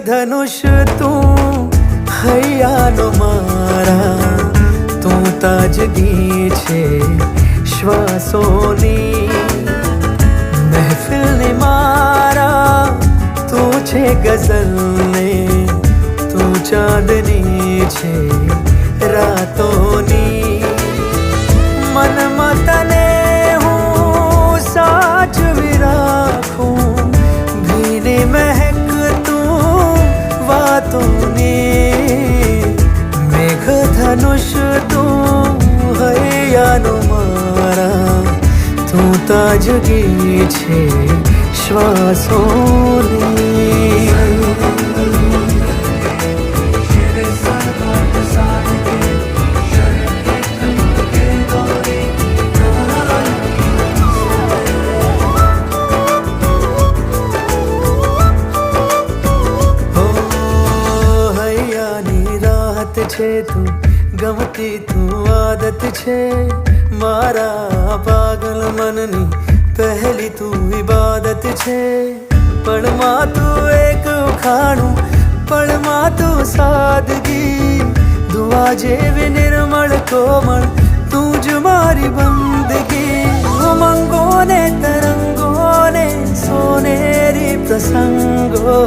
ધનુષ તું હૈયાનો મારા, તું તાજગી છે શ્વાસોની, મહેફિલની મારા તું છે ગઝલને, તું ચાંદની છે રાતોની, મનમાં તને હું સાચવી રાખું, ભીની મહેક તું વાતોની, મેઘ ધનુષ તું હૈયાનો મારા, તું તાજગી છે શ્વાસોની. છે તું ગમતી તું આદત છે મારા પાગલ મનની, પહેલી તું ઇબાદત છે, પળમાં તું એક ઉખાણું, પળમાં તું સાદગી, દુઆ જેવી નિર્મળ કોમળ તું જ મારી બંદગી, ઉમંગોને તરંગોને સોનેરી પ્રસંગો